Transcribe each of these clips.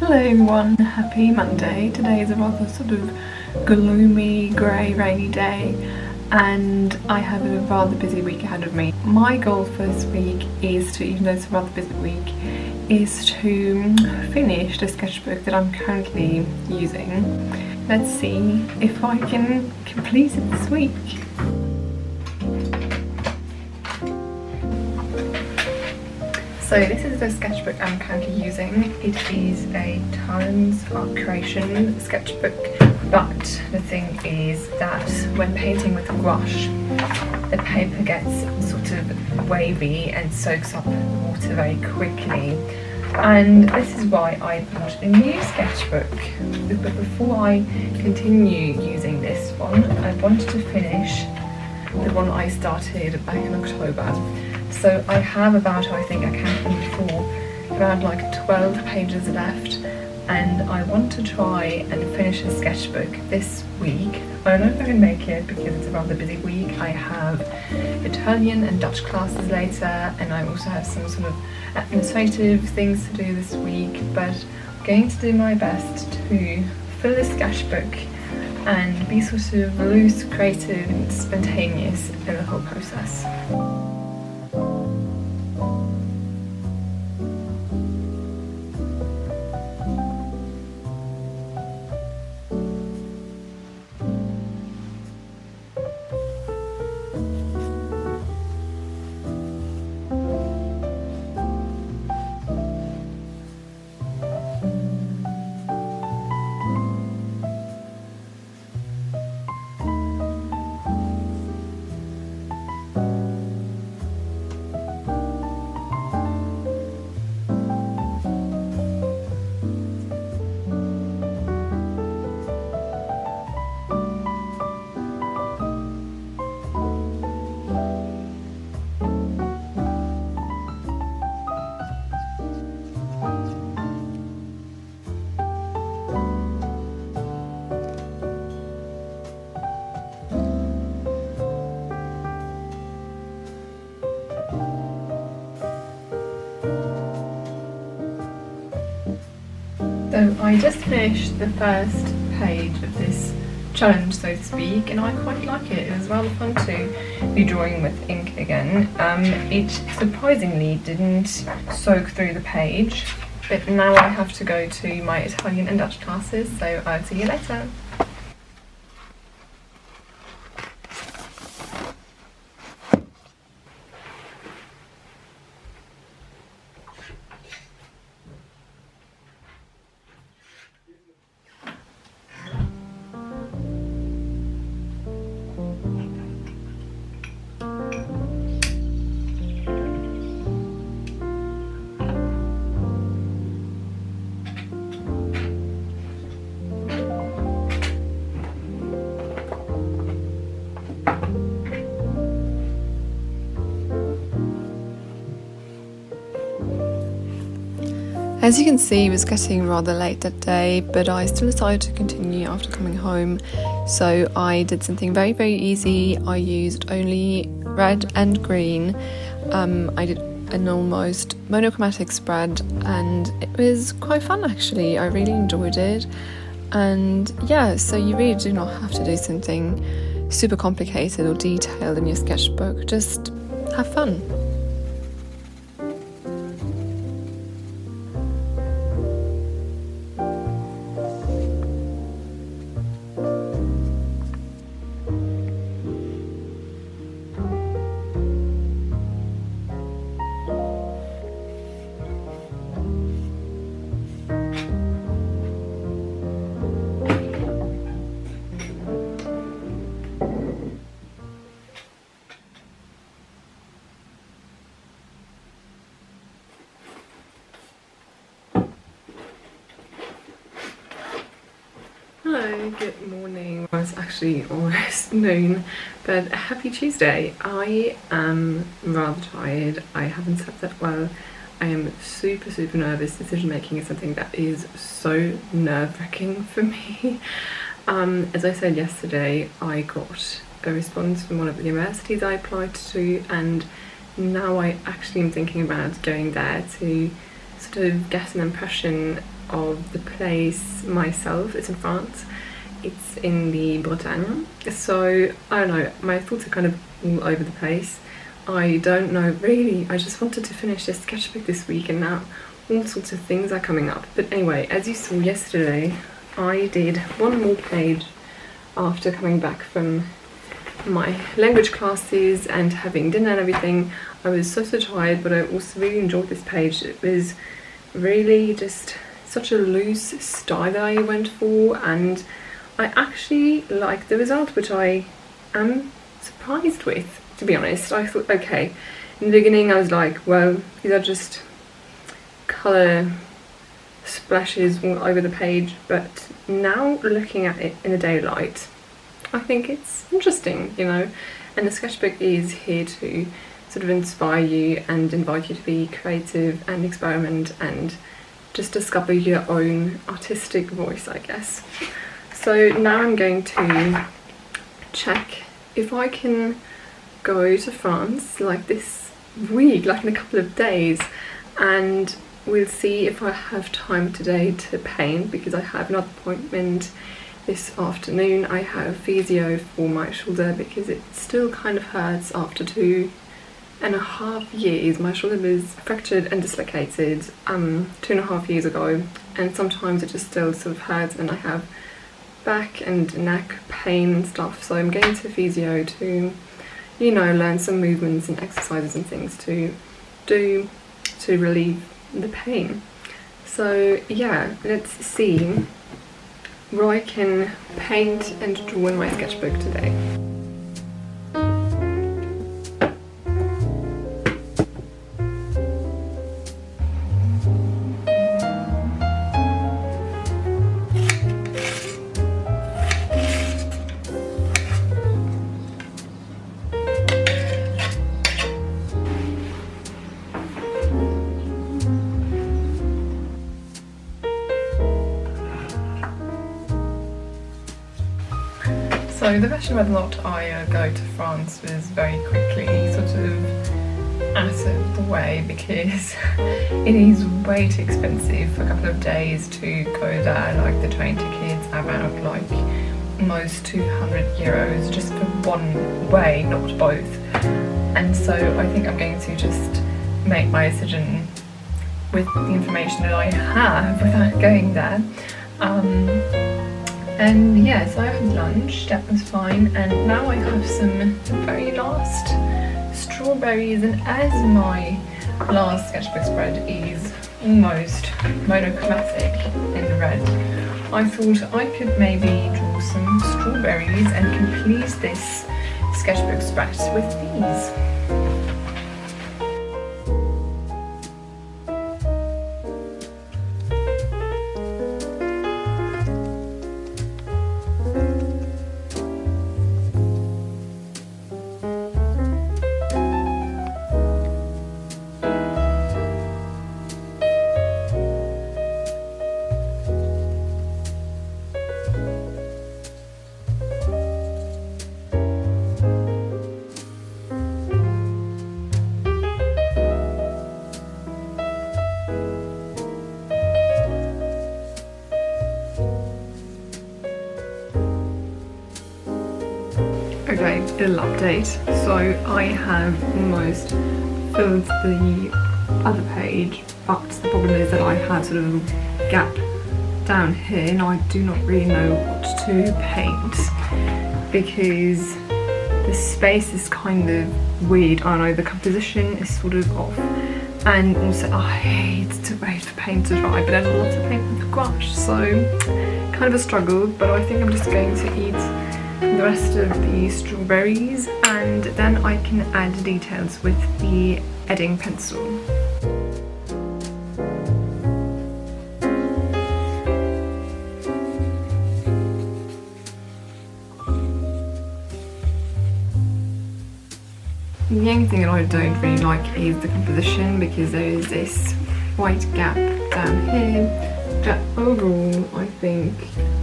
Hello everyone, happy Monday. Today is a rather sort of gloomy, grey, rainy day and I have a rather busy week ahead of me. My goal for this week is to, even though it's a rather busy week, is to finish the sketchbook that I'm currently using. Let's see if I can complete it this week. So this is the sketchbook I'm currently using. It is a Talents Art Creation sketchbook, but the thing is that when painting with gouache, the paper gets sort of wavy and soaks up the water very quickly. And this is why I bought a new sketchbook. But before I continue using this one, I wanted to finish the one I started back in October. So I have about, I think I counted before, around like 12 pages left, and I want to try and finish a sketchbook this week. I don't know if I can make it because it's a rather busy week. I have Italian and Dutch classes later, and I also have some sort of administrative things to do this week, but I'm going to do my best to fill the sketchbook and be sort of loose, creative and spontaneous in the whole process. So I just finished the first page of this challenge, so to speak, and I quite like it. It was rather fun to be drawing with ink again. It surprisingly didn't soak through the page, but now I have to go to my Italian and Dutch classes, so I'll see you later. As you can see, it was getting rather late that day, but I still decided to continue after coming home. So I did something very, very easy. I used only red and green. I did an almost monochromatic spread, and it was quite fun actually. I really enjoyed it. And yeah, so you really do not have to do something super complicated or detailed in your sketchbook. Just have fun. Hello, good morning. Well, it's actually almost noon, but happy Tuesday. I am rather tired. I haven't slept that well. I am super nervous. Decision making is something that is so nerve-wracking for me. As I said yesterday, I got a response from one of the universities I applied to, and now I actually am thinking about going there to sort of get an impression of the place myself. It's in France. It's in the Bretagne. So I don't know, my thoughts are kind of all over the place. I don't know really, I just wanted to finish this sketchbook this week and now all sorts of things are coming up. But anyway, as you saw yesterday, I did one more page after coming back from my language classes and having dinner and everything. I was so tired, but I also really enjoyed this page. It was really just such a loose style that I went for, and I actually liked the result, which I am surprised with, to be honest. I thought, okay, in the beginning I was like, well, these are just colour splashes all over the page, but now looking at it in the daylight, I think it's interesting, you know, and the sketchbook is here to sort of inspire you and invite you to be creative and experiment and just discover your own artistic voice, I guess. So now I'm going to check if I can go to France like this week, like in a couple of days, and we'll see if I have time today to paint, because I have another appointment this afternoon. I have physio for my shoulder because it still kind of hurts after 2.5 years. My shoulder was fractured and dislocated 2.5 years ago, and sometimes it just still sort of hurts, and I have back and neck pain and stuff. So I'm going to physio to, you know, learn some movements and exercises and things to do to relieve the pain. So yeah, let's see where I can paint and draw in my sketchbook today. So the question whether or not I go to France was very quickly sort of out of the way, because it is way too expensive for a couple of days to go there. Like the train tickets are about like almost 200 euros just for one way, not both. And so I think I'm going to just make my decision with the information that I have without going there. And yeah, so I had lunch, that was fine, and now I have some very last strawberries, and as my last sketchbook spread is almost monochromatic in red, I thought I could maybe draw some strawberries and complete this sketchbook spread with these. Okay, little update. So I have almost filled the other page, but the problem is that I have sort of a gap down here and I do not really know what to paint because the space is kind of weird. I know the composition is sort of off, and also I hate to wait for paint to dry, but I have lots of paint with gouache, so kind of a struggle. But I think I'm just going to eat the rest of the strawberries and then I can add details with the edding pencil. The only thing that I don't really like is the composition, because there is this white gap down here. But overall, I think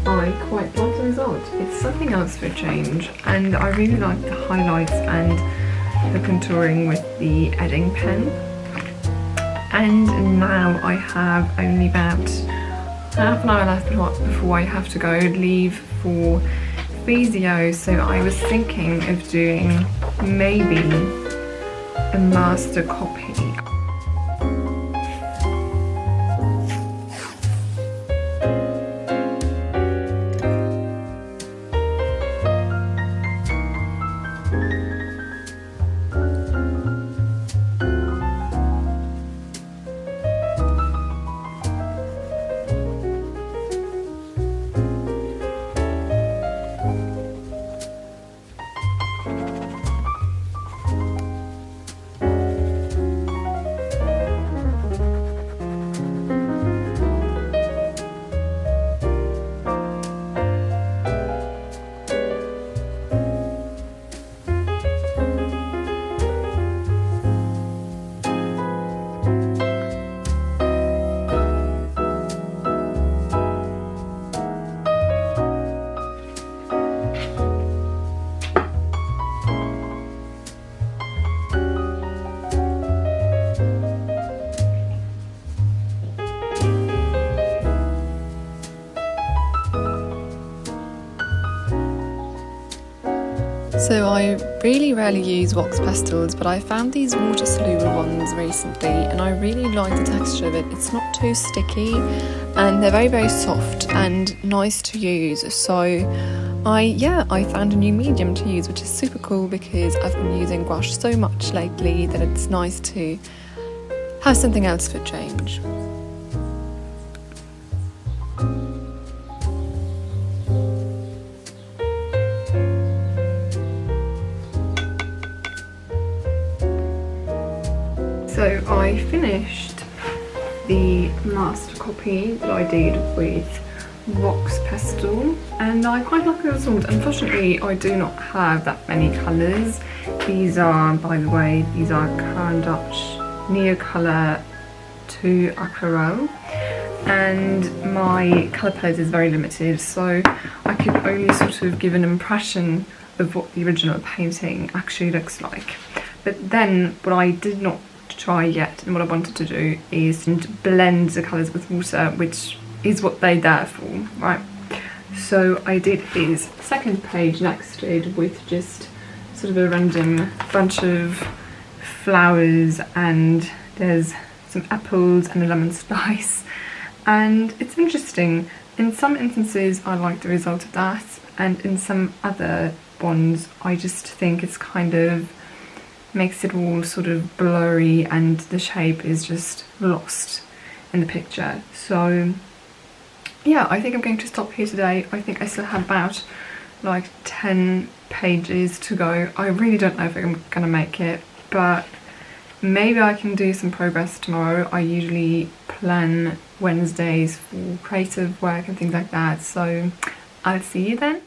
I quite like the result. It's something else for a change, and I really like the highlights and the contouring with the edding pen. And now I have only about half an hour left before I have to go leave for physio, so I was thinking of doing maybe a master copy. So I really rarely use wax pastels, but I found these water soluble ones recently and I really like the texture of it. It's not too sticky and they're very soft and nice to use. So I found a new medium to use, which is super cool because I've been using gouache so much lately that it's nice to have something else for change. So I finished the master copy that I did with wax pastel and I quite like the result. Unfortunately, I do not have that many colours. These are, by the way, these are Caran d'Ache Neocolor 2 Aquarelle, and my colour palette is very limited, so I could only sort of give an impression of what the original painting actually looks like. But then what I did not try yet and what I wanted to do is blend the colours with water, which is what they're there for, right? So I did his second page next to it with just sort of a random bunch of flowers, and there's some apples and a lemon slice, and it's interesting. In some instances I like the result of that, and in some other ones I just think it's kind of makes it all sort of blurry and the shape is just lost in the picture. So yeah, I think I'm going to stop here today. I think I still have about like 10 pages to go. I really don't know if I'm gonna make it, but maybe I can do some progress tomorrow. I usually plan Wednesdays for creative work and things like that, so I'll see you then.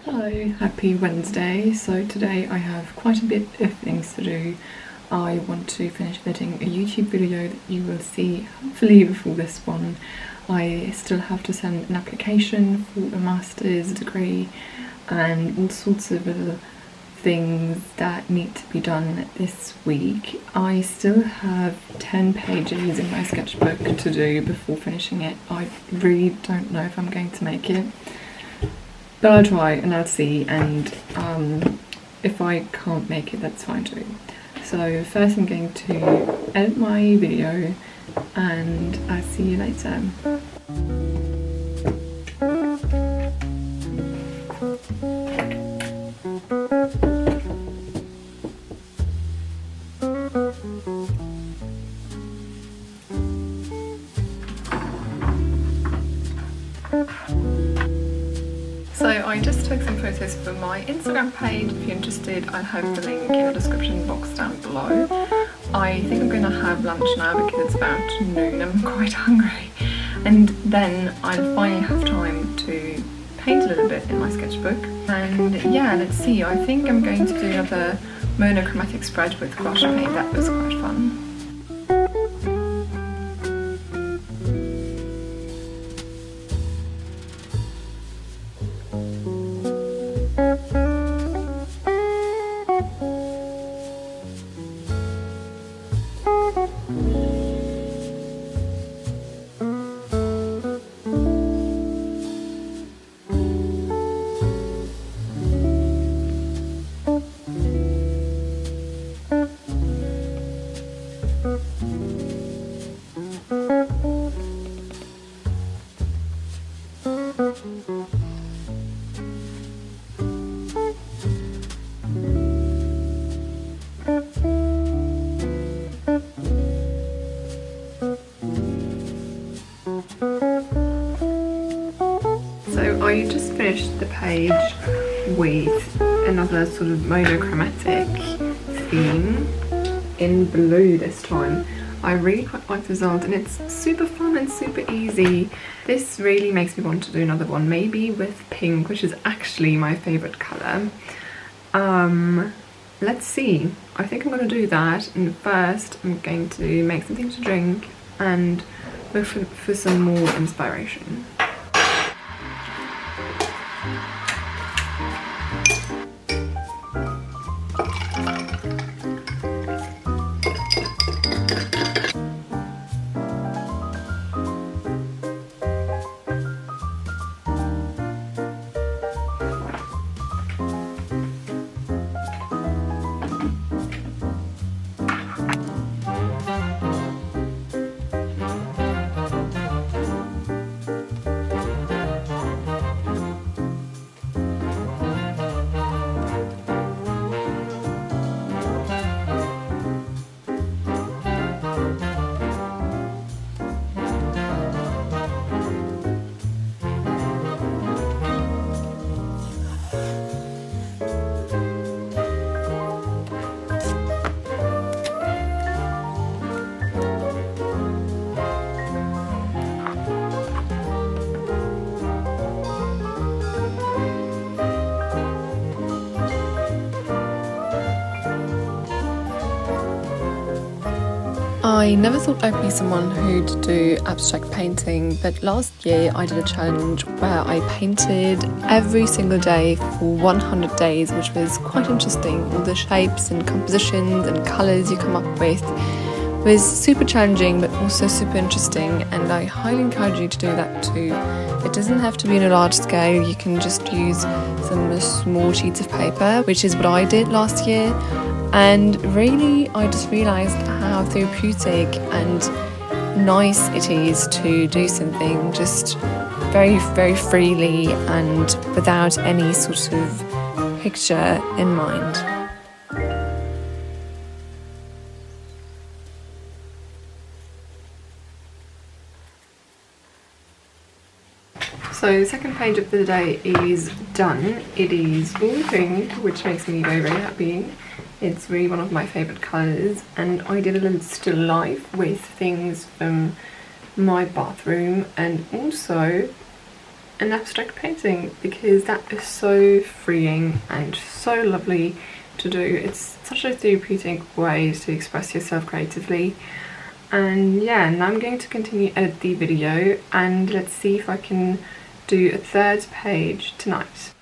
Hello, happy Wednesday. So today I have quite a bit of things to do. I want to finish editing a YouTube video that you will see hopefully before this one. I still have to send an application for a master's degree and all sorts of other things that need to be done this week. I still have 10 pages in my sketchbook to do before finishing it. I really don't know if I'm going to make it, but I'll try and I'll see, and if I can't make it, that's fine too. So first I'm going to edit my video and I'll see you later. So I just took some photos for my Instagram page. If you're interested, I'll have the link in the description box down below. I think I'm going to have lunch now because it's about noon. I'm quite hungry. And then I'll finally have time to paint a little bit in my sketchbook. And yeah, let's see. I think I'm going to do another monochromatic spread with gouache paint. That was quite fun. So I just finished the page with another sort of monochromatic theme in blue this time. I really quite like the result, and it's super fun and super easy. This really makes me want to do another one, maybe with pink, which is actually my favourite colour. Let's see. I think I'm going to do that, and first I'm going to make something to drink and look for some more inspiration. I never thought I'd be someone who'd do abstract painting, but last year I did a challenge where I painted every single day for 100 days, which was quite interesting. All the shapes and compositions and colours you come up with was super challenging but also super interesting, and I highly encourage you to do that too. It doesn't have to be on a large scale, you can just use some small sheets of paper, which is what I did last year. And really, I just realised how therapeutic and nice it is to do something just very, very freely and without any sort of picture in mind. So the second page of the day is done. It is all pink, which makes me very, very happy. It's really one of my favourite colours, and I did a little still life with things from my bathroom and also an abstract painting, because that is so freeing and so lovely to do. It's such a therapeutic way to express yourself creatively. And yeah, now I'm going to continue edit the video, and let's see if I can do a third page tonight.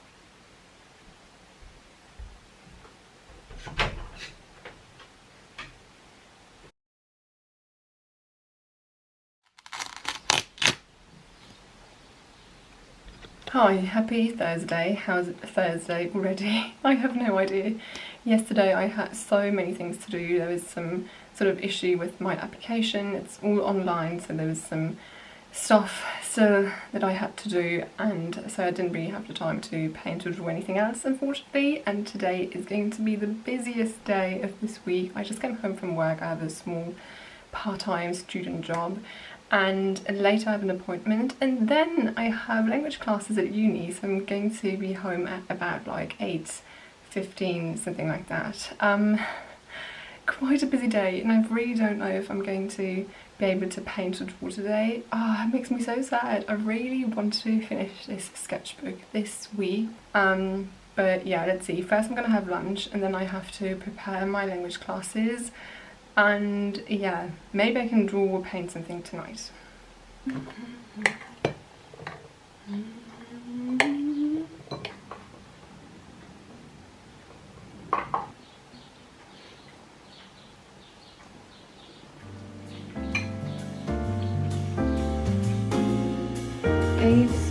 Hi, happy Thursday. How's it Thursday already? I have no idea. Yesterday I had so many things to do. There was some sort of issue with my application. It's all online, so there was some stuff still that I had to do, and so I didn't really have the time to paint or draw anything else, unfortunately. And today is going to be the busiest day of this week. I just came home from work. I have a small part-time student job, and later I have an appointment, and then I have language classes at uni, so I'm going to be home at about like 8:15, something like that. Quite a busy day, and I really don't know if I'm going to be able to paint or draw today. It makes me so sad. I really want to finish this sketchbook this week. But yeah, let's see. First I'm gonna have lunch, and then I have to prepare my language classes. And yeah, maybe I can draw or paint something tonight.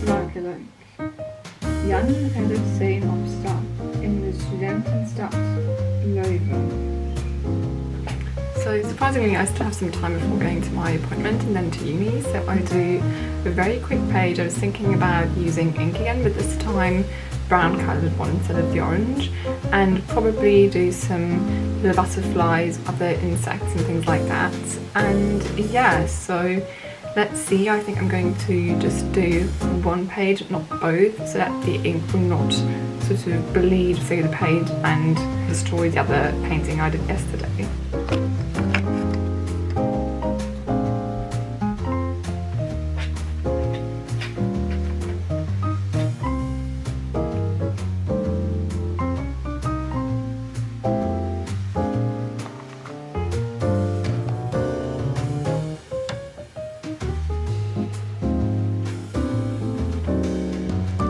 Smakelijk. Jan en het zijn opstaan in de studentenstad Leuven. So surprisingly, I still have some time before going to my appointment and then to uni, so I do a very quick page. I was thinking about using ink again, but this time brown coloured one instead of the orange, and probably do some little butterflies, other insects and things like that. And yeah, so let's see. I think I'm going to just do one page, not both, so that the ink will not sort of bleed through the page and destroy the other painting I did yesterday.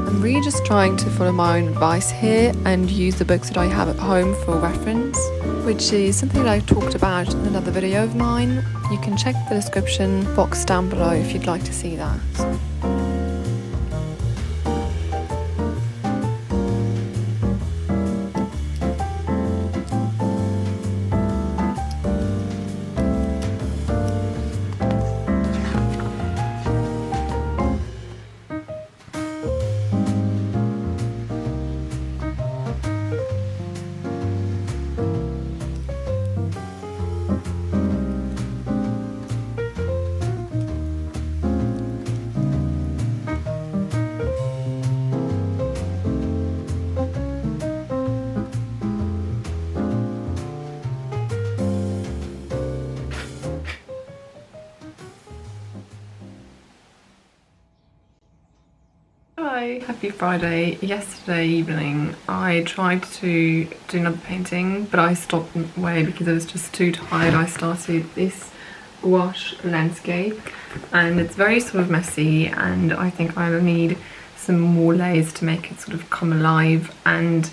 I'm really just trying to follow my own advice here and use the books that I have at home for reference, which is something that I've talked about in another video of mine. You can check the description box down below if you'd like to see that. Hi, happy Friday. Yesterday evening I tried to do another painting, but I stopped midway because I was just too tired. I started this gouache landscape and it's very sort of messy, and I think I'll need some more layers to make it sort of come alive and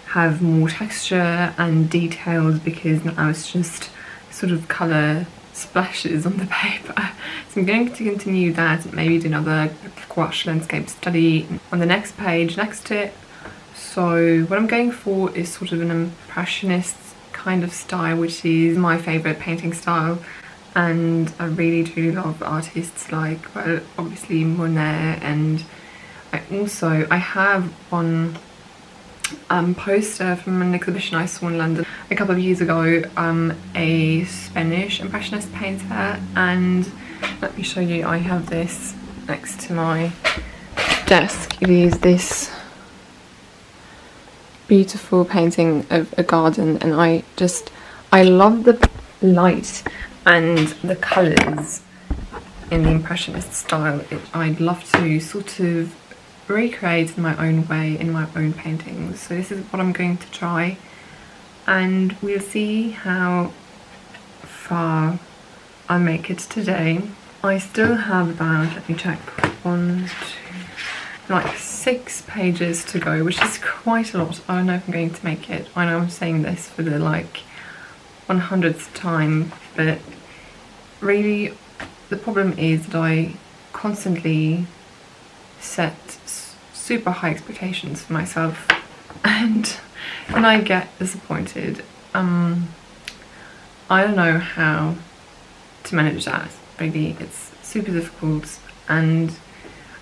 have more texture and details, because now it's just sort of colour splashes on the paper. So I'm going to continue that and maybe do another gouache landscape study on the next page next to it. So what I'm going for is sort of an impressionist kind of style, which is my favourite painting style, and I really do love artists like, well, obviously Monet, and I have one poster from an exhibition I saw in London a couple of years ago, a Spanish impressionist painter, and let me show you. I have this next to my desk. It is this beautiful painting of a garden, and I love the light and the colours in the impressionist style. I'd love to sort of recreate in my own way in my own paintings. So this is what I'm going to try, and we'll see how far I make it today. I still have about, let me check, 6 pages to go, which is quite a lot. I don't know if I'm going to make it. I know I'm saying this for the 100th time, but really the problem is that I constantly set super high expectations for myself, and when I get disappointed, I don't know how to manage that. Really, it's super difficult, and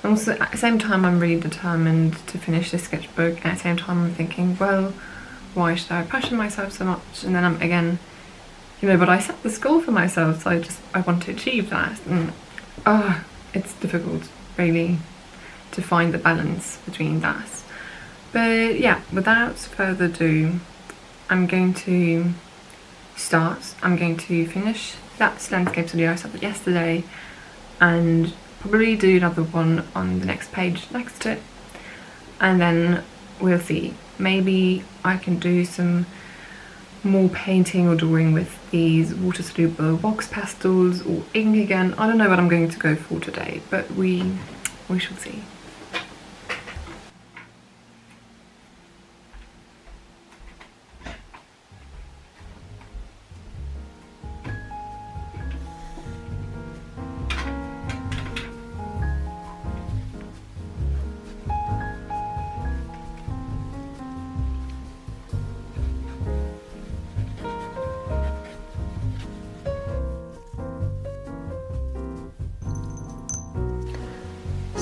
also at the same time I'm really determined to finish this sketchbook, and at the same time I'm thinking, well, why should I passion myself so much? And then I'm again, but I set this goal for myself, so I want to achieve that, and it's difficult really to find the balance between that. But yeah, without further ado, I'm going to start. I'm going to finish that landscape studio I started yesterday and probably do another one on the next page next to it, and then we'll see. Maybe I can do some more painting or drawing with these water soluble wax pastels or ink again. I don't know what I'm going to go for today, but we shall see.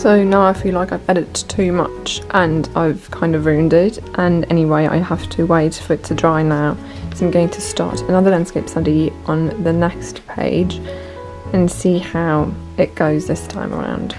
So now I feel like I've edited too much and I've kind of ruined it, and anyway I have to wait for it to dry now. So I'm going to start another landscape study on the next page and see how it goes this time around.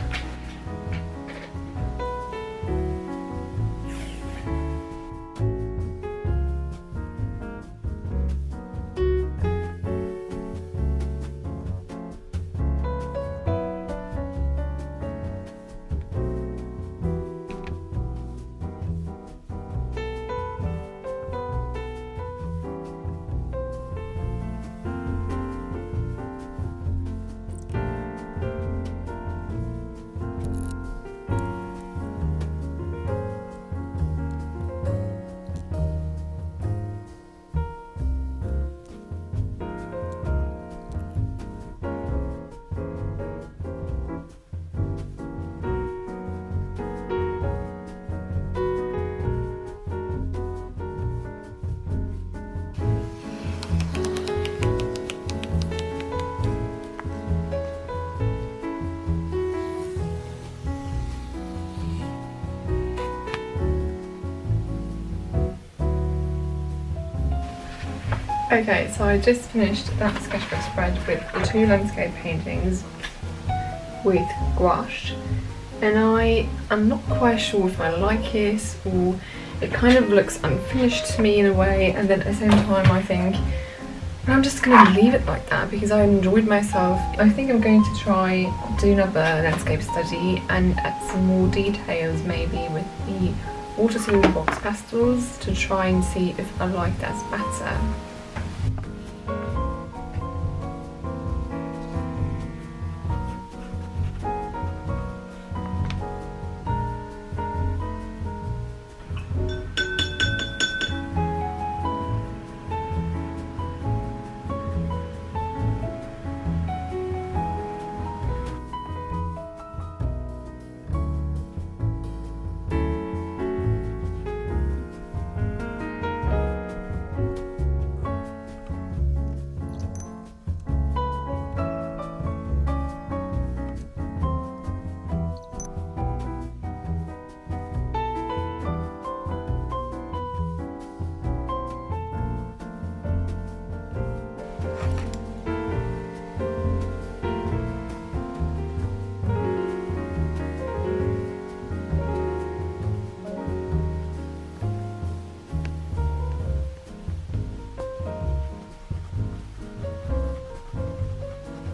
Okay, so I just finished that sketchbook spread with the 2 landscape paintings with gouache, and I am not quite sure if I like it, or it kind of looks unfinished to me in a way, and then at the same time I think I'm just going to leave it like that because I enjoyed myself. I think I'm going to try do another landscape study and add some more details, maybe with the watercolor box pastels, to try and see if I like that better.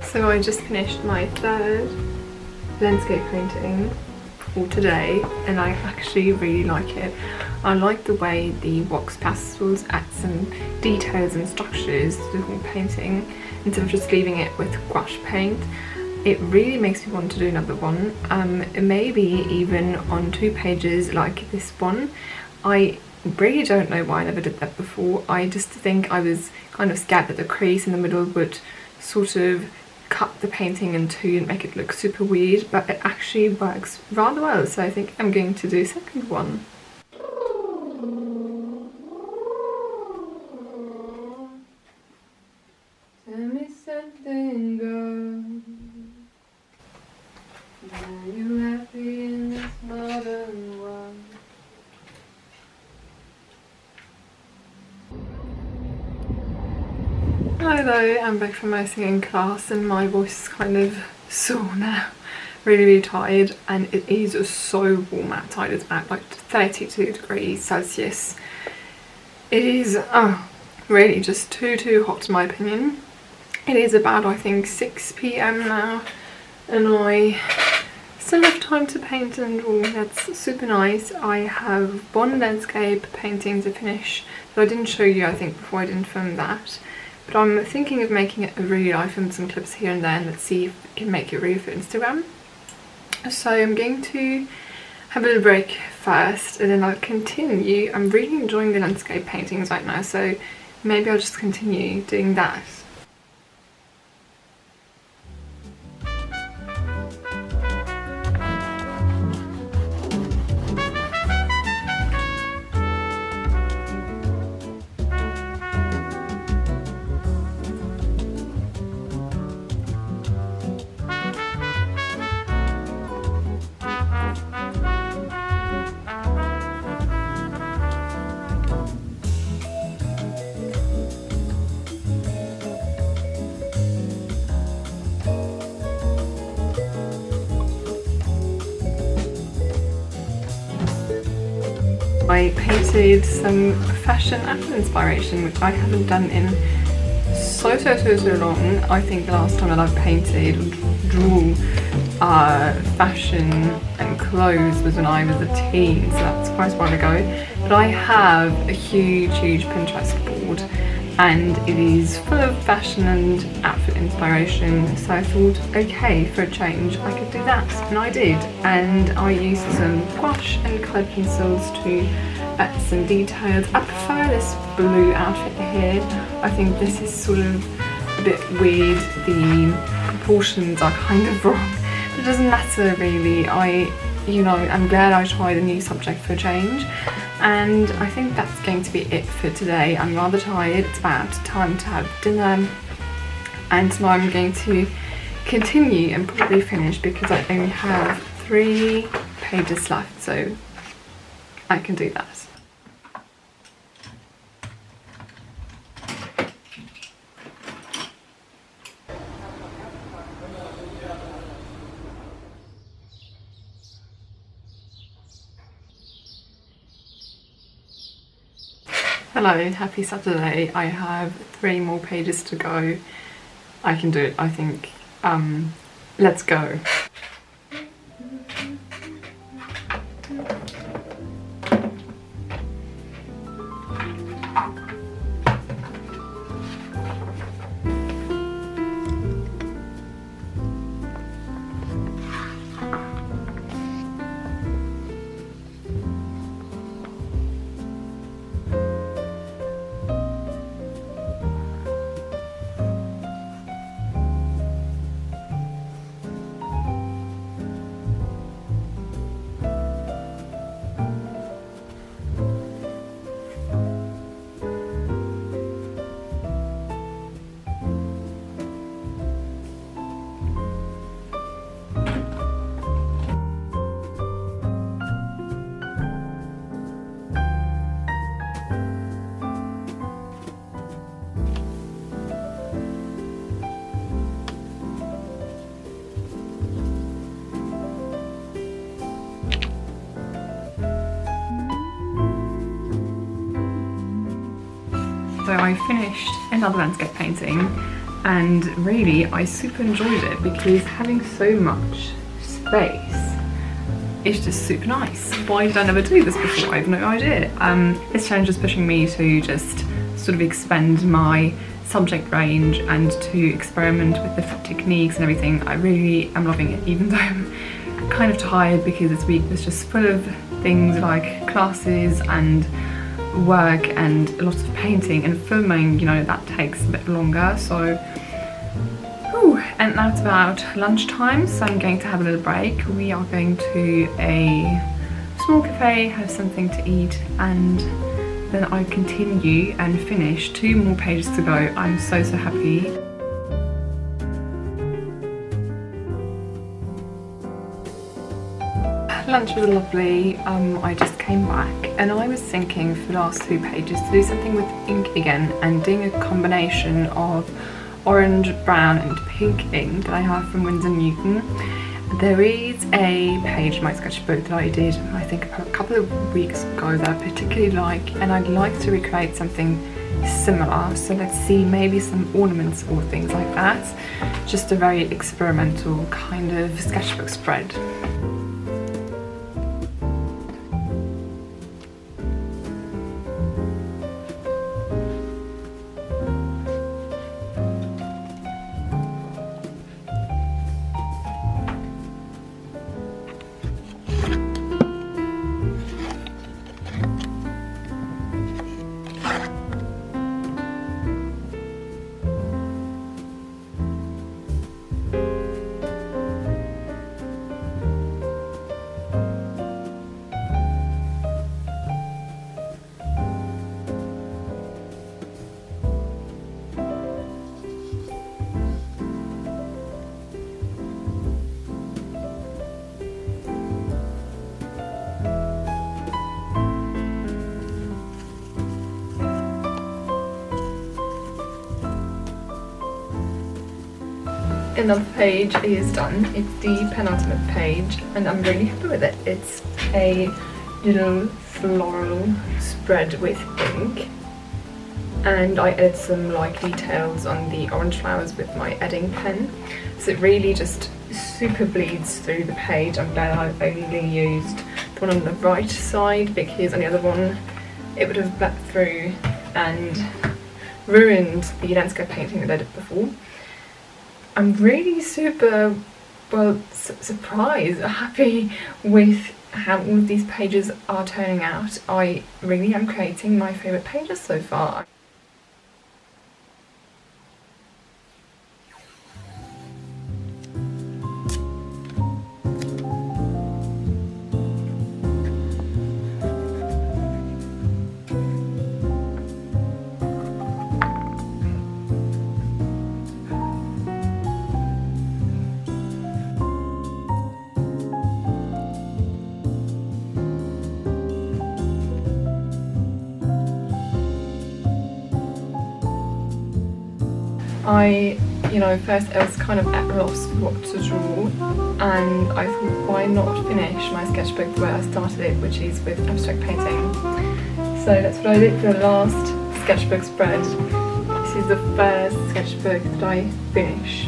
So I just finished my 3rd landscape painting for today, and I actually really like it. I like the way the wax pastels add some details and structures to the whole painting instead of just leaving it with gouache paint. It really makes me want to do another one, maybe even on 2 pages like this one. I really don't know why I never did that before. I just think I was kind of scared that the crease in the middle would sort of cut the painting in 2 and make it look super weird, but it actually works rather well, so I think I'm going to do a second one. Tell me something, girl. Are you happy in this modern world? Hello, I'm back from my singing class and my voice is kind of sore now. Really tired, and it is so warm outside. It's at like 32 degrees Celsius. It is really just too hot in my opinion. It is about I think 6 p.m. now, and I still have time to paint and draw. That's super nice. I have 1 landscape painting to finish that I didn't show you I think before I didn't film that. But I'm thinking of making it a reel. I filmed some clips here and there, and let's see if I can make it real for Instagram. So I'm going to have a little break first and then I'll continue. I'm really enjoying the landscape paintings right now, so maybe I'll just continue doing that. I painted some fashion apple inspiration, which I haven't done in so long. I think the last time that I've painted or drew fashion and clothes was when I was a teen, so that's quite a while ago. But I have a huge Pinterest board, and it is full of fashion and outfit inspiration, so I thought, okay, for a change I could do that, and I did. And I used some gouache and coloured pencils to add some details. I prefer this blue outfit here. I think this is sort of a bit weird, the proportions are kind of wrong, but it doesn't matter really. I'm glad I tried a new subject for a change, and I think that's going to be it for today. I'm rather tired, it's about time to have dinner, and now I'm going to continue and probably finish because I only have 3 pages left, so I can do that. Hello, happy Saturday. I have 3 more pages to go. I can do it, I think. Let's go. So I finished another landscape painting, and really I super enjoyed it because having so much space is just super nice. Why did I never do this before? I have no idea. This challenge is pushing me to just sort of expand my subject range and to experiment with different techniques and everything. I really am loving it, even though I'm kind of tired because this week was just full of things like classes and work and lots of painting and filming, you know, that takes a bit longer. So and now it's about lunchtime, so I'm going to have a little break. We are going to a small cafe, have something to eat, and then I continue and finish 2 more pages to go. I'm so happy. Lunch was lovely. I just came back and I was thinking for the last 2 pages to do something with ink again and doing a combination of orange, brown and pink ink that I have from Winsor & Newton. There is a page in my sketchbook that I did, I think a couple of weeks ago, that I particularly like, and I'd like to recreate something similar. So let's see, maybe some ornaments or things like that. Just a very experimental kind of sketchbook spread. Another page is done. It's the penultimate page and I'm really happy with it. It's a little floral spread with ink, and I added some like details on the orange flowers with my edding pen, so it really just super bleeds through the page. I'm glad I only used the one on the right side, because on the other one it would have bled through and ruined the landscape painting that I did before. I'm really super, well, surprised, happy with how all of these pages are turning out. I really am creating my favourite pages so far. First I was kind of at a loss for what to draw, and I thought, why not finish my sketchbook the way I started it, which is with abstract painting. So that's what I did for the last sketchbook spread. This is the first sketchbook that I finish.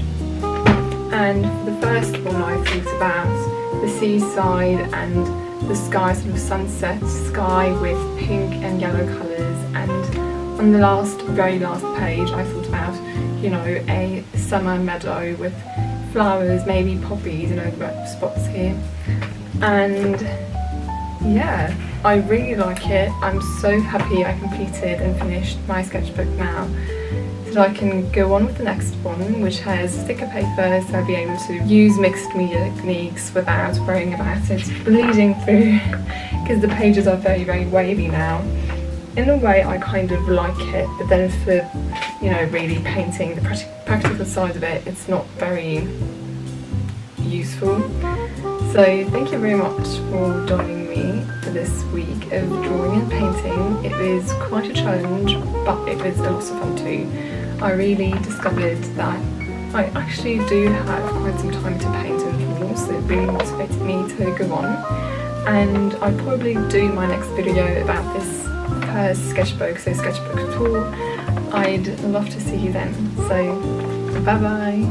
And for the first one I thought about the seaside and the sky, sort of sunset sky with pink and yellow colours, and on the very last page I thought about, a summer meadow with flowers, maybe poppies, the red spots here. And yeah, I really like it. I'm so happy I completed and finished my sketchbook now, so that I can go on with the next one, which has sticker paper, so I'll be able to use mixed media techniques without worrying about it bleeding through, because the pages are very, very wavy now. In a way I kind of like it, but then for, really painting the practical side of it, it's not very useful. So thank you very much for joining me for this week of drawing and painting. It was quite a challenge, but it was a lot of fun too. I really discovered that I actually do have quite some time to paint and draw, so it really motivated me to go on. And I'll probably do my next video about this sketchbook, so sketchbook tour. I'd love to see you then. So bye bye.